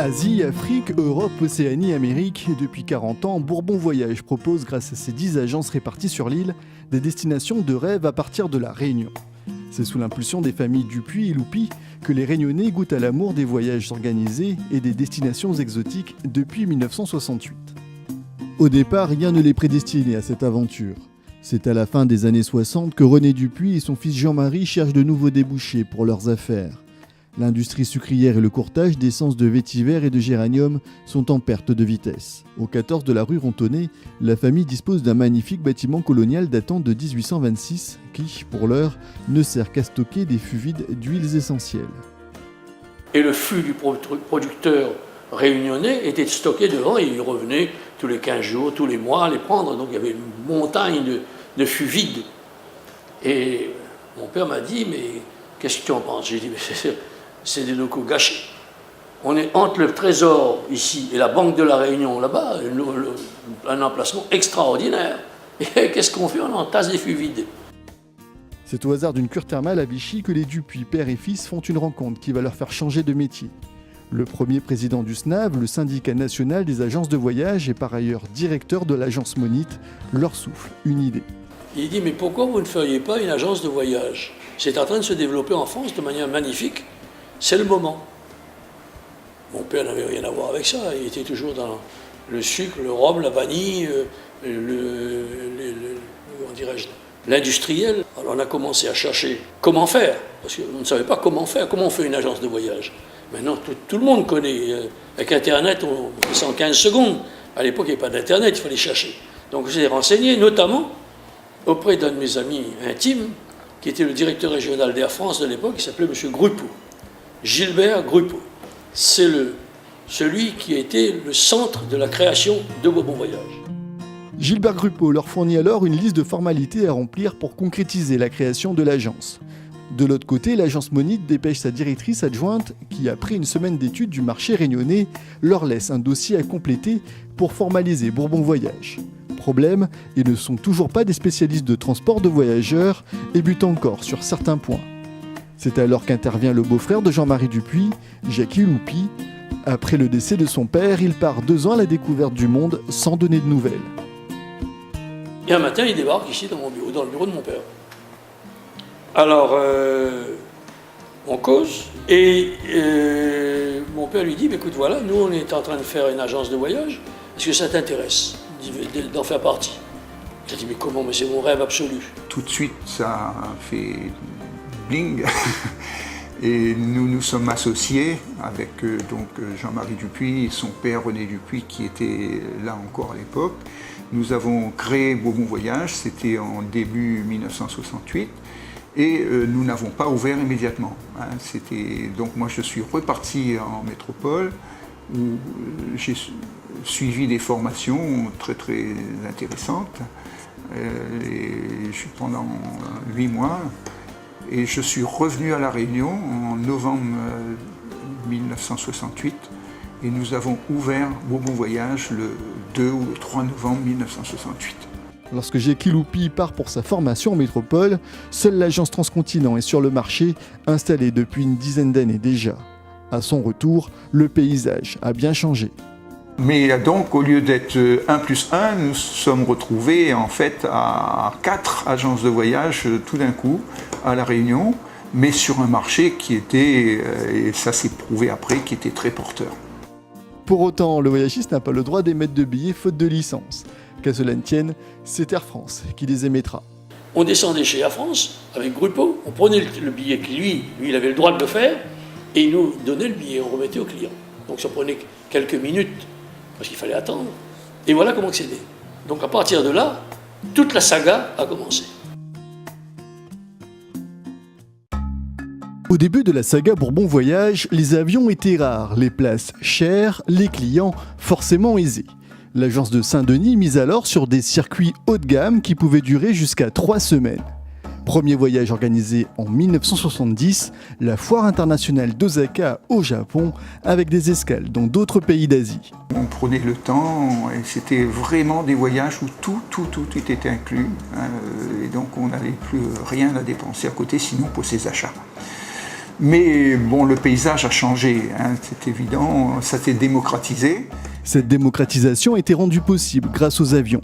Asie, Afrique, Europe, Océanie, Amérique. Depuis 40 ans, Bourbon Voyage propose, grâce à ses 10 agences réparties sur l'île, des destinations de rêve à partir de La Réunion. C'est sous l'impulsion des familles Dupuis et Loupi que les Réunionnais goûtent à l'amour des voyages organisés et des destinations exotiques depuis 1968. Au départ, rien ne les prédestinait à cette aventure. C'est à la fin des années 60 que René Dupuis et son fils Jean-Marie cherchent de nouveaux débouchés pour leurs affaires. L'industrie sucrière et le courtage d'essence de vétiver et de géranium sont en perte de vitesse. Au 14 de la rue Rontonnet, la famille dispose d'un magnifique bâtiment colonial datant de 1826 qui, pour l'heure, ne sert qu'à stocker des fûts vides d'huiles essentielles. Et le fût du producteur réunionnais était stocké devant et il revenait tous les 15 jours, tous les mois à les prendre. Donc il y avait une montagne de fûts vides. Et mon père m'a dit, mais qu'est-ce que tu en penses? J'ai dit, mais c'est des locaux gâchés. On est entre le Trésor ici et la Banque de la Réunion là-bas, un emplacement extraordinaire. Et qu'est-ce qu'on fait? On entasse des fûts vides. C'est au hasard d'une cure thermale à Vichy que les Dupuis, père et fils, font une rencontre qui va leur faire changer de métier. Le premier président du SNAV, le syndicat national des agences de voyage, et par ailleurs directeur de l'agence Monite, leur souffle une idée. Il dit, mais pourquoi vous ne feriez pas une agence de voyage? C'est en train de se développer en France de manière magnifique. C'est le moment. Mon père n'avait rien à voir avec ça. Il était toujours dans le sucre, le rhum, la vanille, l'industriel. Alors on a commencé à chercher comment faire, parce qu'on ne savait pas comment faire. Comment on fait une agence de voyage? Maintenant, tout le monde connaît. Avec Internet, on fait ça en 15 secondes. À l'époque, il n'y avait pas d'Internet, il fallait chercher. Donc j'ai renseigné, notamment auprès d'un de mes amis intimes, qui était le directeur régional d'Air France de l'époque, qui s'appelait M. Grupeau. Gilbert Grupeau. C'est celui qui a été le centre de la création de Bourbon Voyage. Gilbert Grupeau leur fournit alors une liste de formalités à remplir pour concrétiser la création de l'agence. De l'autre côté, l'agence Monite dépêche sa directrice adjointe qui, après une semaine d'études du marché réunionnais, leur laisse un dossier à compléter pour formaliser Bourbon Voyage. Problème, ils ne sont toujours pas des spécialistes de transport de voyageurs et butent encore sur certains points. C'est alors qu'intervient le beau-frère de Jean-Marie Dupuis, Jackie Loupi. Après le décès de son père, il part 2 ans à la découverte du monde sans donner de nouvelles. Et un matin, il débarque ici dans le bureau de mon père. Alors, on cause, et mon père lui dit, écoute, voilà, nous on est en train de faire une agence de voyage, est-ce que ça t'intéresse d'en faire partie? J'ai dit, mais comment? Mais c'est mon rêve absolu. Tout de suite, ça a fait bling. Et nous nous sommes associés avec Jean-Marie Dupuis et son père René Dupuis qui était là encore à l'époque. Nous avons créé Bourbon Voyage, c'était en début 1968. Et nous n'avons pas ouvert immédiatement. Donc moi je suis reparti en métropole où j'ai suivi des formations très très intéressantes pendant 8 mois. Et je suis revenu à La Réunion en novembre 1968 et nous avons ouvert Bourbon Voyage le 2 ou le 3 novembre 1968. Lorsque Jackie Loupi part pour sa formation en métropole, seule l'agence Transcontinent est sur le marché, installée depuis une dizaine d'années déjà. À son retour, le paysage a bien changé. Mais donc, au lieu d'être 1+1, nous sommes retrouvés en fait à 4 agences de voyage tout d'un coup à La Réunion, mais sur un marché qui était, et ça s'est prouvé après, qui était très porteur. Pour autant, le voyagiste n'a pas le droit d'émettre de billets faute de licence. Qu'à cela ne tienne, c'est Air France qui les émettra. On descendait chez Air France avec Grupeau, on prenait le billet que lui, il avait le droit de le faire, et il nous donnait le billet, on remettait au client. Donc ça prenait quelques minutes, parce qu'il fallait attendre. Et voilà comment c'était. Donc à partir de là, toute la saga a commencé. Au début de la saga Bourbon Voyage, les avions étaient rares, les places chères, les clients forcément aisés. L'agence de Saint-Denis mise alors sur des circuits haut de gamme qui pouvaient durer jusqu'à 3 semaines. Premier voyage organisé en 1970, la foire internationale d'Osaka au Japon, avec des escales dans d'autres pays d'Asie. On prenait le temps et c'était vraiment des voyages où tout était inclus. Et donc on n'avait plus rien à dépenser à côté, sinon pour ses achats. Mais bon, le paysage a changé, hein, c'est évident, ça s'est démocratisé. Cette démocratisation a été rendue possible grâce aux avions.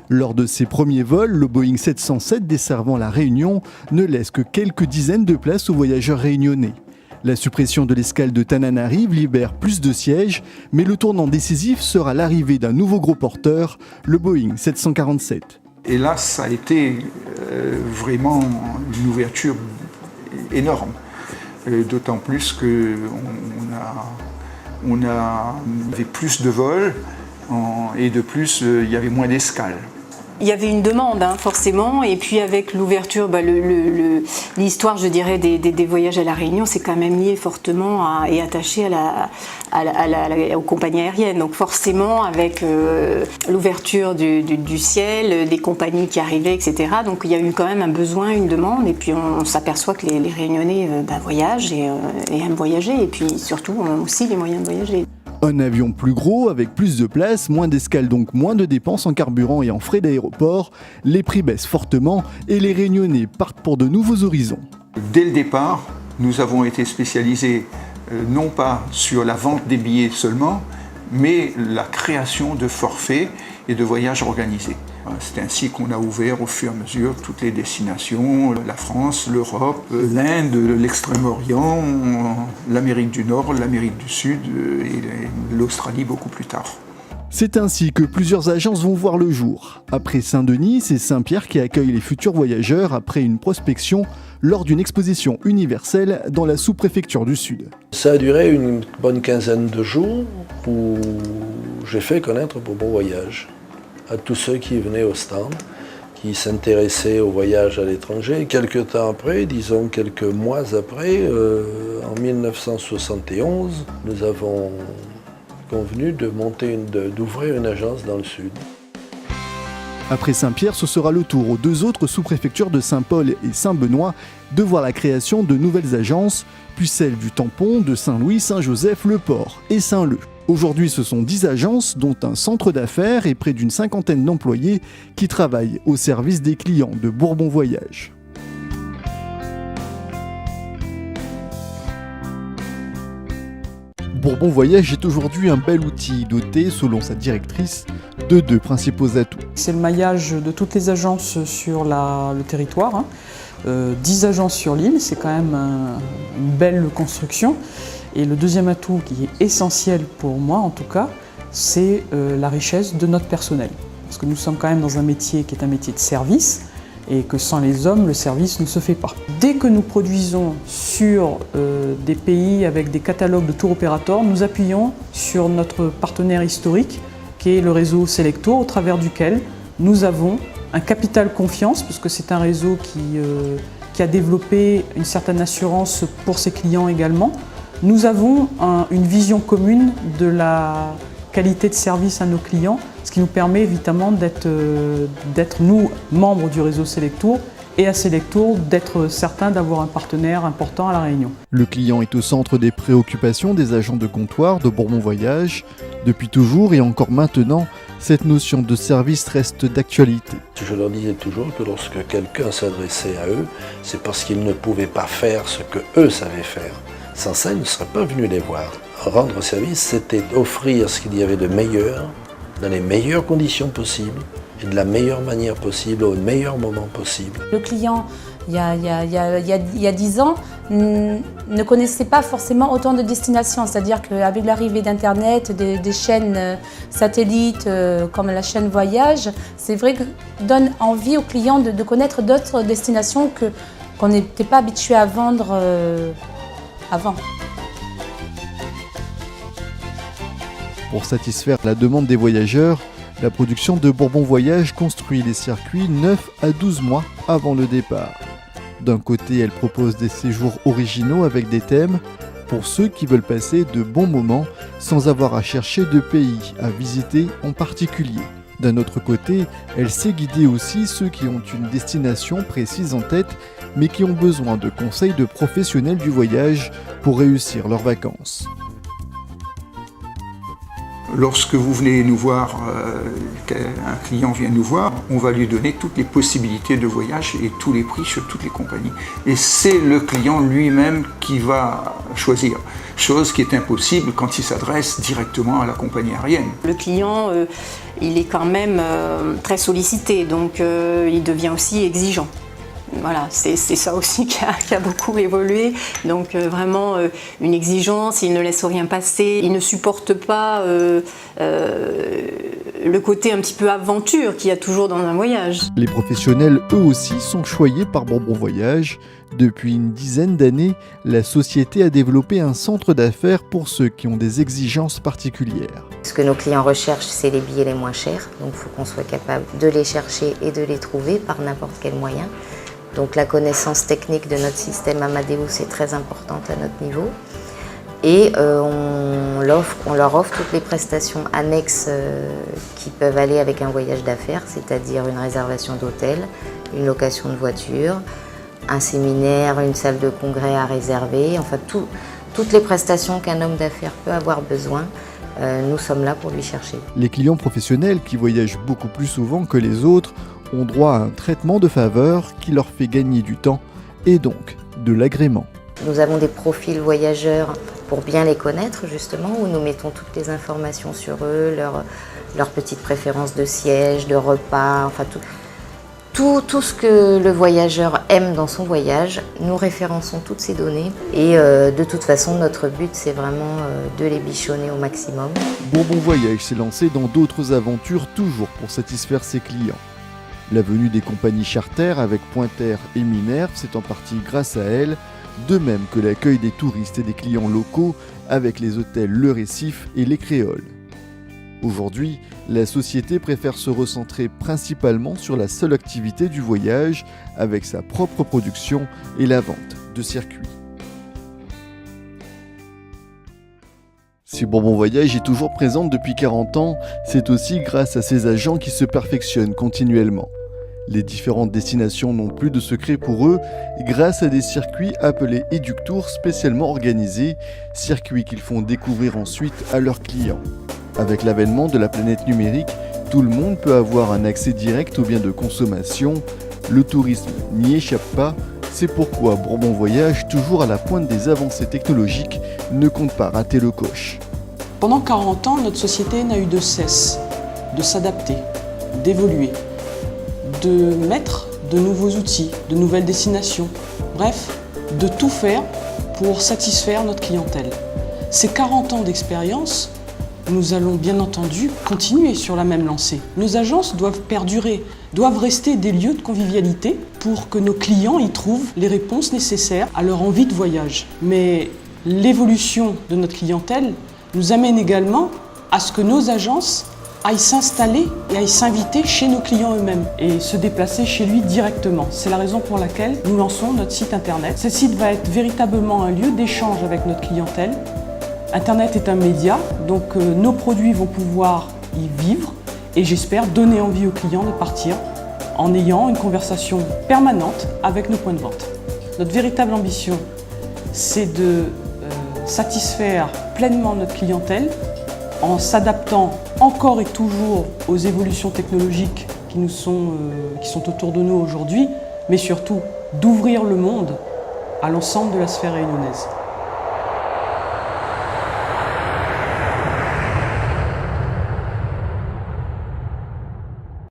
Lors de ses premiers vols, le Boeing 707 desservant la Réunion ne laisse que quelques dizaines de places aux voyageurs réunionnais. La suppression de l'escale de Tananarive libère plus de sièges, mais le tournant décisif sera l'arrivée d'un nouveau gros porteur, le Boeing 747. Et là, ça a été vraiment une ouverture énorme. D'autant plus qu'on avait plus de vols et de plus, il y avait moins d'escales. Il y avait une demande, forcément, et puis avec l'ouverture, l'histoire, je dirais, des voyages à La Réunion, c'est quand même lié fortement et attaché aux compagnies aériennes. Donc forcément, avec l'ouverture du ciel, des compagnies qui arrivaient, etc. Donc il y a eu quand même un besoin, une demande, et puis on s'aperçoit que les Réunionnais voyagent et aiment voyager, et puis surtout ont aussi les moyens de voyager. Un avion plus gros, avec plus de place, moins d'escales, donc moins de dépenses en carburant et en frais d'aéroport. Les prix baissent fortement et les Réunionnais partent pour de nouveaux horizons. Dès le départ, nous avons été spécialisés non pas sur la vente des billets seulement, mais la création de forfaits et de voyages organisés. C'est ainsi qu'on a ouvert au fur et à mesure toutes les destinations, la France, l'Europe, l'Inde, l'Extrême-Orient, l'Amérique du Nord, l'Amérique du Sud et l'Australie beaucoup plus tard. C'est ainsi que plusieurs agences vont voir le jour. Après Saint-Denis, c'est Saint-Pierre qui accueille les futurs voyageurs après une prospection lors d'une exposition universelle dans la sous-préfecture du Sud. Ça a duré une bonne quinzaine de jours où j'ai fait connaître Bourbon Voyage à tous ceux qui venaient au stand, qui s'intéressaient au voyage à l'étranger. Quelques temps après, disons quelques mois après, en 1971, nous avons convenu d'ouvrir une agence dans le Sud. Après Saint-Pierre, ce sera le tour aux deux autres sous-préfectures de Saint-Paul et Saint-Benoît de voir la création de nouvelles agences, puis celles du Tampon, de Saint-Louis, Saint-Joseph, Le Port et Saint-Leu. Aujourd'hui, ce sont 10 agences, dont un centre d'affaires et près d'une cinquantaine d'employés qui travaillent au service des clients de Bourbon Voyage. Bourbon Voyage est aujourd'hui un bel outil doté, selon sa directrice, de deux principaux atouts. C'est le maillage de toutes les agences sur le territoire. 10 agences sur l'île, c'est quand même une belle construction. Et le deuxième atout qui est essentiel pour moi en tout cas, c'est la richesse de notre personnel. Parce que nous sommes quand même dans un métier qui est un métier de service et que sans les hommes, le service ne se fait pas. Dès que nous produisons sur des pays avec des catalogues de tour opérateurs, nous appuyons sur notre partenaire historique qui est le réseau Selectour, au travers duquel nous avons un capital confiance, parce que c'est un réseau qui a développé une certaine assurance pour ses clients également. Nous avons une vision commune de la qualité de service à nos clients, ce qui nous permet évidemment d'être nous, membres du réseau Selectour, et à Selectour d'être certains d'avoir un partenaire important à La Réunion. Le client est au centre des préoccupations des agents de comptoir de Bourbon Voyage. Depuis toujours et encore maintenant, cette notion de service reste d'actualité. Je leur disais toujours que lorsque quelqu'un s'adressait à eux, c'est parce qu'ils ne pouvaient pas faire ce que eux savaient faire. Sans ça, ils ne seraient pas venus les voir. Rendre service, c'était offrir ce qu'il y avait de meilleur, dans les meilleures conditions possibles, et de la meilleure manière possible, au meilleur moment possible. Le client, il y a 10 ans, ne connaissait pas forcément autant de destinations. C'est-à-dire qu'avec l'arrivée d'Internet, des chaînes satellites comme la chaîne Voyage, c'est vrai que donne envie aux clients de connaître d'autres destinations qu'on n'était pas habitué à vendre avant. Pour satisfaire la demande des voyageurs, la production de Bourbon Voyage construit les circuits 9 à 12 mois avant le départ. D'un côté, elle propose des séjours originaux avec des thèmes pour ceux qui veulent passer de bons moments sans avoir à chercher de pays à visiter en particulier. D'un autre côté, elle sait guider aussi ceux qui ont une destination précise en tête mais qui ont besoin de conseils de professionnels du voyage pour réussir leurs vacances. Lorsque vous venez nous voir, qu'un client vient nous voir, on va lui donner toutes les possibilités de voyage et tous les prix sur toutes les compagnies. Et c'est le client lui-même qui va choisir, chose qui est impossible quand il s'adresse directement à la compagnie aérienne. Le client, il est quand même très sollicité, donc il devient aussi exigeant. Voilà, c'est ça aussi qui a beaucoup évolué. Donc vraiment une exigence, il ne laisse rien passer, il ne supporte pas le côté un petit peu aventure qu'il y a toujours dans un voyage. Les professionnels, eux aussi, sont choyés par Bourbon Voyage. Depuis une dizaine d'années, la société a développé un centre d'affaires pour ceux qui ont des exigences particulières. Ce que nos clients recherchent, c'est les billets les moins chers. Donc il faut qu'on soit capable de les chercher et de les trouver par n'importe quel moyen. Donc la connaissance technique de notre système Amadeus est très importante à notre niveau. Et on leur offre toutes les prestations annexes qui peuvent aller avec un voyage d'affaires, c'est-à-dire une réservation d'hôtel, une location de voiture, un séminaire, une salle de congrès à réserver, enfin toutes les prestations qu'un homme d'affaires peut avoir besoin, nous sommes là pour lui chercher. Les clients professionnels qui voyagent beaucoup plus souvent que les autres ont droit à un traitement de faveur qui leur fait gagner du temps et donc de l'agrément. Nous avons des profils voyageurs pour bien les connaître justement, où nous mettons toutes les informations sur eux, leurs petites préférences de siège, de repas, enfin tout ce que le voyageur aime dans son voyage. Nous référençons toutes ces données et de toute façon notre but c'est vraiment de les bichonner au maximum. Bourbon Voyage s'est lancé dans d'autres aventures toujours pour satisfaire ses clients. La venue des compagnies charter avec Pointer et Minerve, c'est en partie grâce à elles, de même que l'accueil des touristes et des clients locaux avec les hôtels Le Récif et Les Créoles. Aujourd'hui, la société préfère se recentrer principalement sur la seule activité du voyage avec sa propre production et la vente de circuits. Si Bourbon Voyage est toujours présente depuis 40 ans, c'est aussi grâce à ses agents qui se perfectionnent continuellement. Les différentes destinations n'ont plus de secret pour eux grâce à des circuits appelés Eductour spécialement organisés, circuits qu'ils font découvrir ensuite à leurs clients. Avec l'avènement de la planète numérique, tout le monde peut avoir un accès direct aux biens de consommation. Le tourisme n'y échappe pas, c'est pourquoi Bourbon Voyage, toujours à la pointe des avancées technologiques, ne compte pas rater le coche. Pendant 40 ans, notre société n'a eu de cesse de s'adapter, d'évoluer, de mettre de nouveaux outils, de nouvelles destinations, bref, de tout faire pour satisfaire notre clientèle. Ces 40 ans d'expérience, nous allons bien entendu continuer sur la même lancée. Nos agences doivent perdurer, doivent rester des lieux de convivialité pour que nos clients y trouvent les réponses nécessaires à leur envie de voyage. Mais l'évolution de notre clientèle nous amène également à ce que nos agences aillent s'installer et aillent s'inviter chez nos clients eux-mêmes et se déplacer chez lui directement. C'est la raison pour laquelle nous lançons notre site internet. Ce site va être véritablement un lieu d'échange avec notre clientèle. Internet est un média, donc nos produits vont pouvoir y vivre et j'espère donner envie aux clients de partir en ayant une conversation permanente avec nos points de vente. Notre véritable ambition, c'est de satisfaire pleinement notre clientèle en s'adaptant encore et toujours aux évolutions technologiques qui sont autour de nous aujourd'hui, mais surtout d'ouvrir le monde à l'ensemble de la sphère réunionnaise.